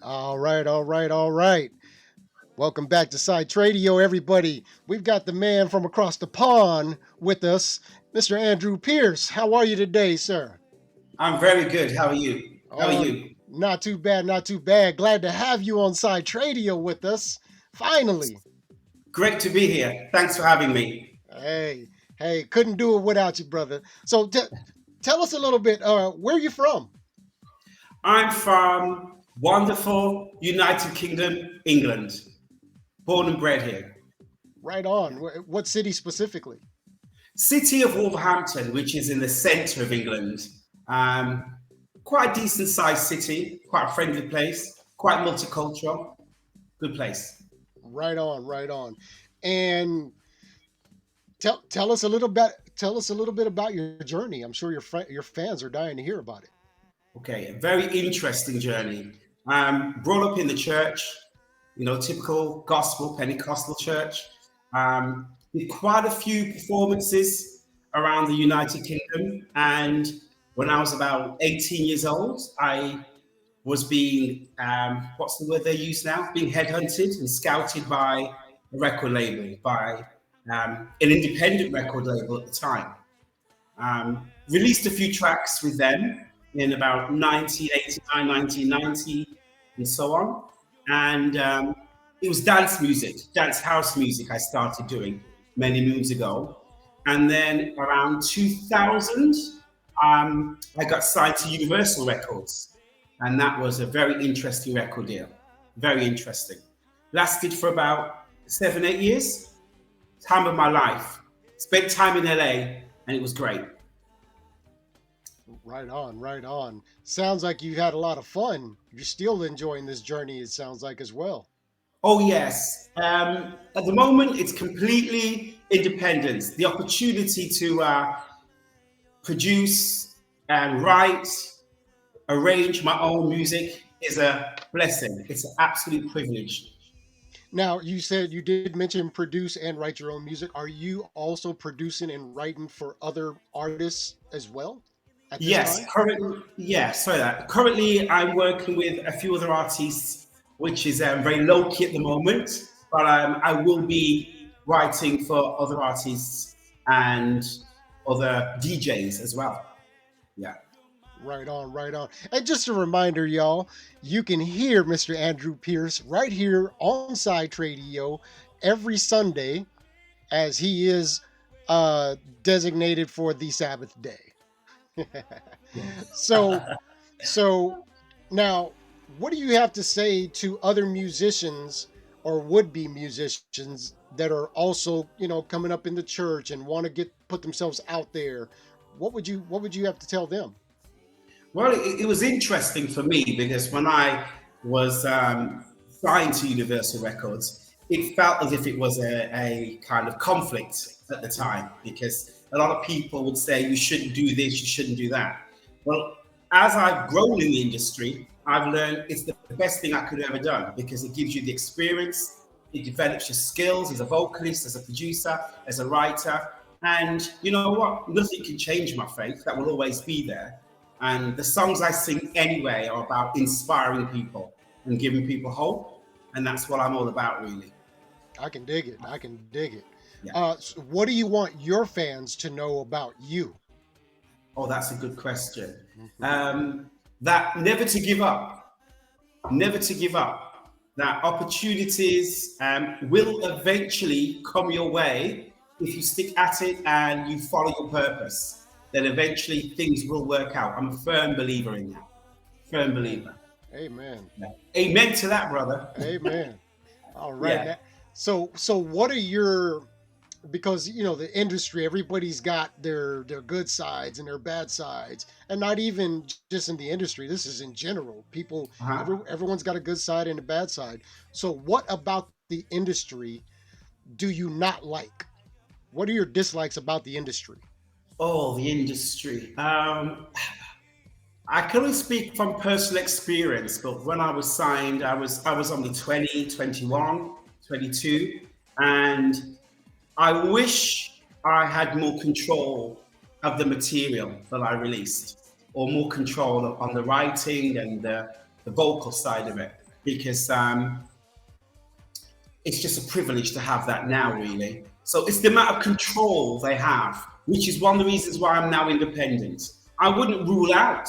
All right, all right, all right. Welcome back to Side Tradio, everybody. We've got the man from across the pond with us, Mr. Andrew Pearce. How are you today, sir? I'm very good. How are you? How are Oh, you? not too bad, not too bad. Glad to have you on Side Tradio with us. Finally. Great to be here. Thanks for having me. Hey, hey, couldn't do it without you, brother. So tell us a little bit. Where are you from? I'm from wonderful United Kingdom, England. Born and bred here. Right on. What city specifically? City of Wolverhampton, which is in the centre of England. Um, Quite a decent sized city, quite a friendly place, quite multicultural. Good place. Right on, right on. And tell us a little bit. Tell us a little bit about your journey. I'm sure your fans are dying to hear about it. Okay, a very interesting journey. Brought up in the church, typical gospel Pentecostal church. Did quite a few performances around the United Kingdom, and when I was about 18 years old, I was being what's the word they use now? Being headhunted and scouted by a record label, by an independent record label at the time. Released a few tracks with them in about 1989, 1990, and so on. And it was dance music, dance house music I started doing many moons ago. And then around 2000, I got signed to Universal Records. And that was a very interesting record deal. Very interesting. Lasted for about 7, 8 years. Time of my life. Spent time in LA, and it was great. Right on, right on. Sounds like you had a lot of fun. You're still enjoying this journey. It sounds like as well. Oh, yes. At the moment, it's completely independent. The opportunity to produce and write, arrange my own music is a blessing. It's an absolute privilege. Now, you said you did mention produce and write your own music. Are you also producing and writing for other artists as well at this Yes, time? currently, yeah, sorry that. Currently, I'm working with a few other artists, which is very low key at the moment. But I will be writing for other artists and other DJs as well. Yeah. Right on, right on. And just a reminder, y'all, you can hear Mr. Andrew Pierce right here on Side Radio every Sunday as he is designated for the Sabbath day. so, so now, what do you have to say to other musicians or would-be musicians that are also, coming up in the church and want to get put themselves out there? What would you have to tell them? Well, it was interesting for me because when I was signed to Universal Records, it felt as if it was a kind of conflict at the time because a lot of people would say you shouldn't do this, you shouldn't do that. Well, as I've grown in the industry, I've learned it's the best thing I could have ever done because it gives you the experience, it develops your skills as a vocalist, as a producer, as a writer. And you know what? Nothing can change my faith. That will always be there. And the songs I sing anyway are about inspiring people and giving people hope. And that's what I'm all about, really. I can dig it. I can dig it. Yeah. So what do you want your fans to know about you? Oh, that's a good question. Mhm. That never to give up, never to give up. That opportunities will eventually come your way if you stick at it and you follow your purpose. Then eventually things will work out. I'm a firm believer in that. Firm believer. Amen. Yeah. Amen to that, brother. Amen. All right. Yeah. So what are your, because the industry, everybody's got their good sides and their bad sides, and not even just in the industry, this is in general. People, Uh-huh. everyone's got a good side and a bad side. So what about the industry do you not like? What are your dislikes about the industry? Oh, the industry. I can only speak from personal experience, but when I was signed, I was on the 20, 21, 22, and I wish I had more control of the material that I released, or more control on the writing and the vocal side of it. because it's just a privilege to have that now, really. So it's the amount of control they have, which is one of the reasons why I'm now independent. I wouldn't rule out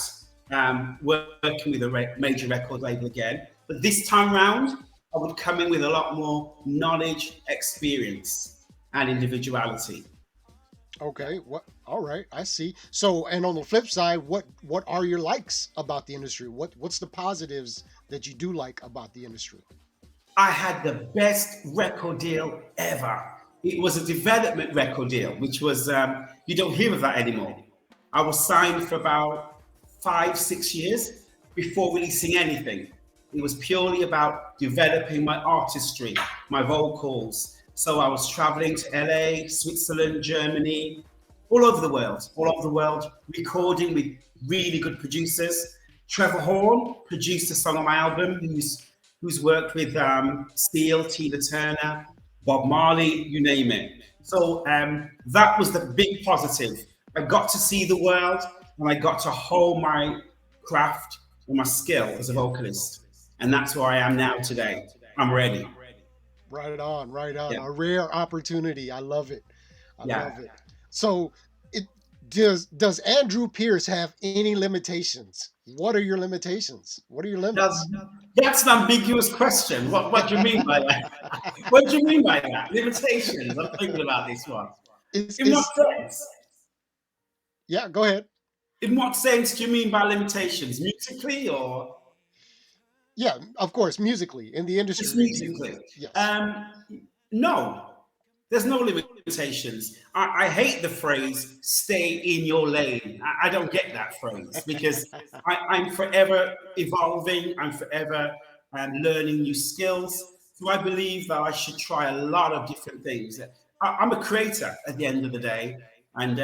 working with a major record label again, but this time round, I would come in with a lot more knowledge, experience, and individuality. Okay. What? All right. I see. So, and on the flip side, what are your likes about the industry? What's the positives that you do like about the industry? I had the best record deal ever. It was a development record deal, which was, you don't hear of that anymore. I was signed for about 5, 6 years before releasing anything. It was purely about developing my artistry, my vocals. So I was traveling to LA, Switzerland, Germany, all over the world, recording with really good producers. Trevor Horn produced a song on my album, who's worked with Steele, Tina Turner, Bob Marley, you name it. So that was the big positive. I got to see the world and I got to hone my craft and my skill as a vocalist. And that's where I am now today. I'm ready. Right on, right on. Yeah. A rare opportunity. I love it. I Yeah. love it. So, it does Andrew Pearce have any limitations? What are your limitations? What are your Now, limits? that's an ambiguous question. What do you mean by that? What do you mean by that? Limitations. I'm thinking about this one. In what Is sense? Yeah, go ahead. In what sense do you mean by limitations? Musically or Yeah, of course, musically in the just industry. musically? Yes. No, there's no limitations. I hate the phrase "stay in your lane." I don't get that phrase because I'm forever evolving. I'm forever learning new skills. So I believe that I should try a lot of different things. I'm a creator at the end of the day, and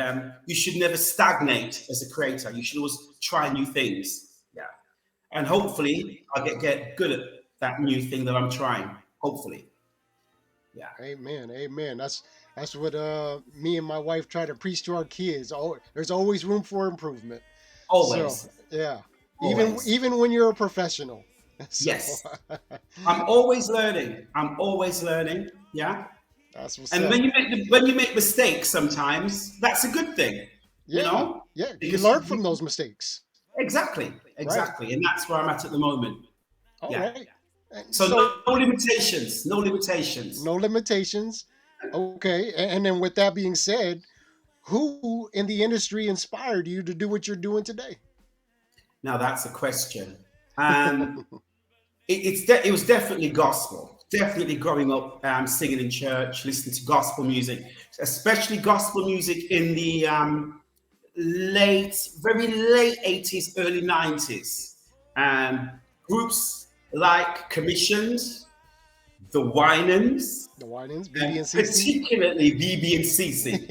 you should never stagnate as a creator. You should always try new things. Yeah, and hopefully I'll get good at that new thing that I'm trying. Hopefully, yeah. Amen. Amen. That's what me and my wife try to preach to our kids. Oh, there's always room for improvement. So, Always, yeah. Even always. even when you're a professional. So, Yes, I'm always learning. I'm always learning. Yeah. that's what's And up. when you make mistakes, sometimes that's a good thing. You Yeah. know, Yeah, you because learn from those mistakes. exactly, Right. exactly, and that's where I'm at the moment. All Yeah. right. And So so no limitations. No limitations. no limitations. Okay. And then with that being said, who in the industry inspired you to do what you're doing today? Now that's a question. Um, it was definitely gospel. Definitely growing up singing in church, listening to gospel music, especially gospel music in the very late 80s, early 90s. Um, Groups like Commissioned, The Winans, The Winans, BB and and CC. particularly BB and CC.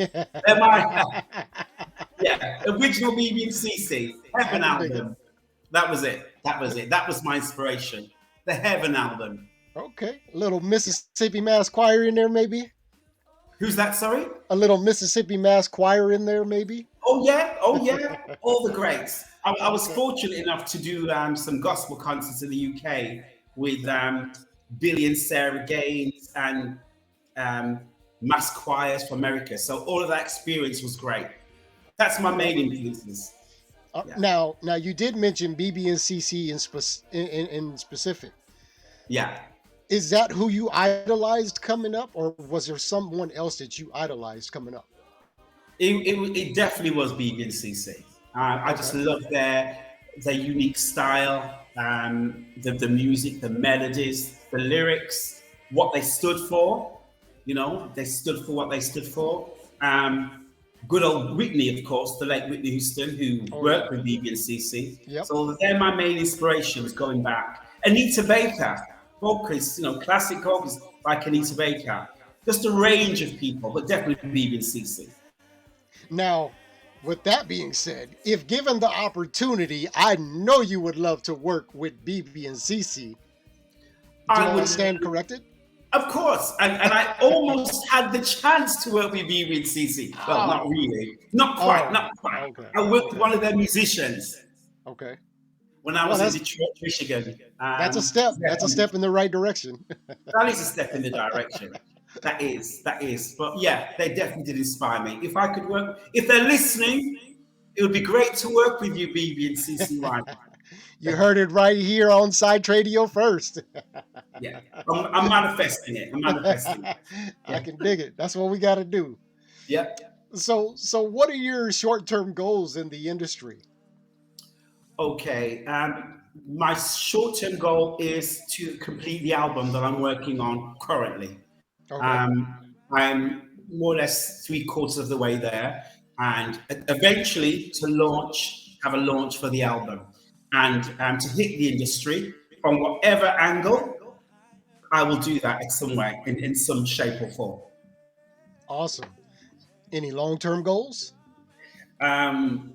They're my, yeah, original BB and CC, I Heaven can dig it. album. That was it. That was it. That was my inspiration. The Heaven album. Okay. A little Mississippi Mass Choir in there, maybe? Who's that? Sorry. A little Mississippi Mass Choir in there, maybe? Oh yeah. Oh yeah. All the greats. I was Okay. fortunate enough to do some gospel concerts in the UK with Billy and Sarah Gaines and um, mass choirs from America. So all of that experience was great. That's my Okay. main influences. Yeah. Now you did mention BB and CC in specific. Yeah. Is that who you idolized coming up, or was there someone else that you idolized coming up? It definitely was BB and CC. I just Okay. love their unique style, the music, the melodies, the lyrics, what they stood for. You know, they stood for what they stood for. Good old Whitney, of course, the late Whitney Houston, who Oh yeah. worked with BB and CC. Yep. So they're my main inspirations going back. Anita Baker, vocalists, classic vocalists like Anita Baker. Just a range of people, but definitely BB and CC. Now, with that being said, if given the opportunity, I know you would love to work with BB and CC. Do I I would, stand corrected? of course, and I almost had the chance to work with BB and CC. Well, not Oh, really, not quite, oh, not quite. okay, I worked with okay, one of their musicians. okay. when I Well, was in Detroit, Michigan. that's a step. Yeah, That's a step in the right direction. that is a step in the direction. That is. But yeah, they definitely did inspire me. If I could work, if they're listening, it would be great to work with you, BB and CCY. You heard it right here on Side Radio first. Yeah, I'm manifesting it. I'm manifesting it. I Yeah, can dig it. That's what we got to do. yeah. So what are your short-term goals in the industry? Okay. My short-term goal is to complete the album that I'm working on currently. Okay. I'm more or less three-quarters of the way there, and eventually to have a launch for the album, and to hit the industry from whatever angle. I will do that in some way, in some shape or form. Awesome. Any long-term goals? Um,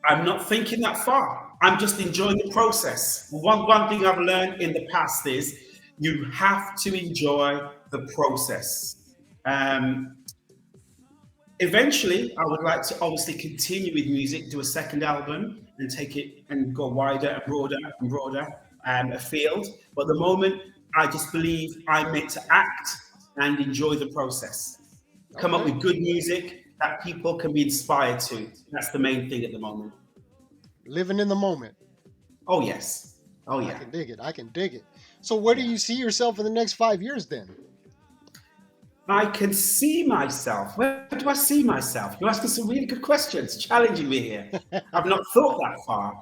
I'm not thinking that far. I'm just enjoying the process. One thing I've learned in the past is you have to enjoy the process. Um, Eventually, I would like to obviously continue with music, do a second album, and take it and go wider and broader afield. But at the moment, I just believe I'm meant to act and enjoy the process. Come up Okay. with good music that people can be inspired to. That's the main thing at the moment. Living in the moment. Oh yes. Oh I yeah. can dig it. I can dig it. So where do Yeah. you see yourself in the next 5 years then? I can see myself. Where do I see myself? You're asking some really good questions, challenging me here. I've not thought that far.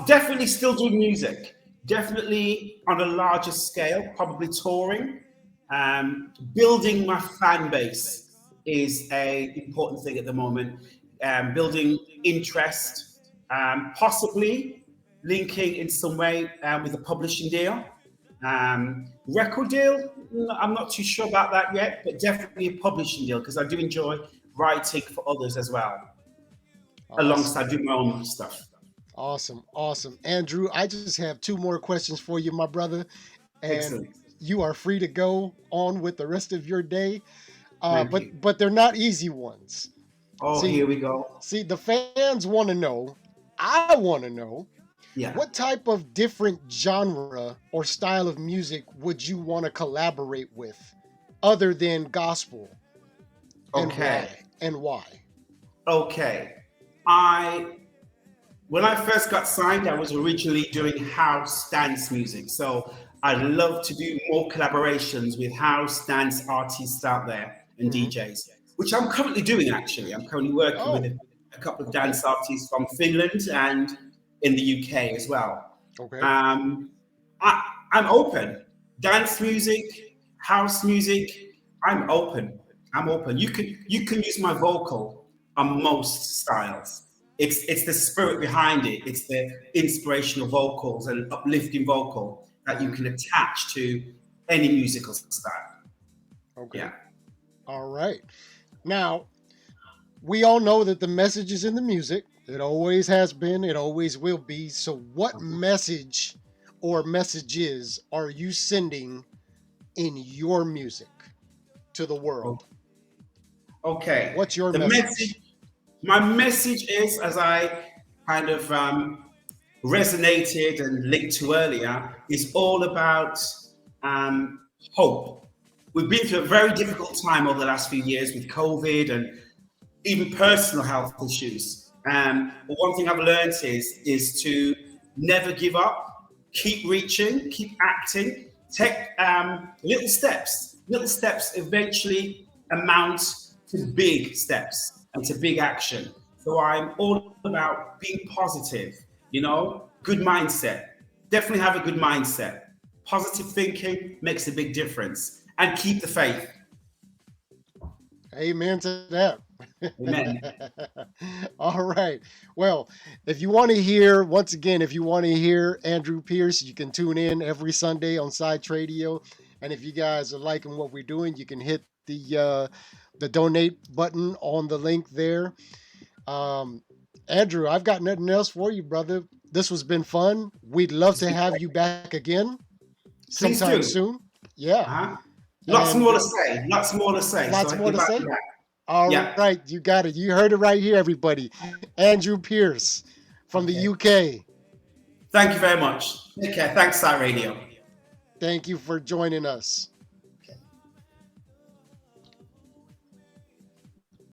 Definitely still doing music. Definitely on a larger scale, probably touring. Building my fan base is a important thing at the moment. Building interest, possibly linking in some way with a publishing deal. Record deal, I'm not too sure about that yet, but definitely a publishing deal because I do enjoy writing for others as well, Awesome. alongside doing my own stuff. Awesome. Awesome. Andrew, I just have two more questions for you, my brother, and Excellent. you are free to go on with the rest of your day. Thank But you. they're not easy ones. Oh, See, here we go. the fans want to know. I want to know Yeah. what type of different genre or style of music would you want to collaborate with, other than gospel, and Okay. why? And why? Okay. I When I first got signed, I was originally doing house dance music. So I'd love to do more collaborations with house dance artists out there and Hmm. DJs, which I'm currently doing actually. I'm currently working with Oh, a couple of okay. dance artists from Finland and in the UK as well. Okay. Um, I, I'm open. Dance music, house music, I'm open. I'm open. You can use my vocal on most styles. It's the spirit behind it. It's the inspirational vocals and uplifting vocal that you Hmm. can attach to any musical style. Okay. Yeah. All right. Now, we all know that the message is in the music. It always has been, it always will be. So, what message or messages are you sending in your music to the O- world? Okay. What's your The message? message, my message is, as I kind of resonated and linked to earlier, is all about hope. We've been through a very difficult time over the last few years with COVID and even personal health issues. But one thing I've learned is to never give up, keep reaching, keep acting, take little steps. Little steps eventually amount to big steps and to big action. So I'm all about being positive, good mindset. Definitely have a good mindset. Positive thinking makes a big difference. And keep the faith. Amen to that. Amen. All right. Well, if you want to hear, once again, if you want to hear Andrew Pearce, you can tune in every Sunday on Side Radio. And if you guys are liking what we're doing, you can hit the donate button on the link there. Um, Andrew, I've got nothing else for you, brother. This has been fun. We'd love It's to been have you great. back again Please sometime do. soon. Yeah. Uh-huh. Lots And more to say. Lots more to say. So lots I'll more get to back to say. that. All Yeah. right, you got it. You heard it right here, everybody. Andrew Pierce. from the Okay. UK. Thank you very much. Take care. Thanks, Sat Radio. Thank you for joining us.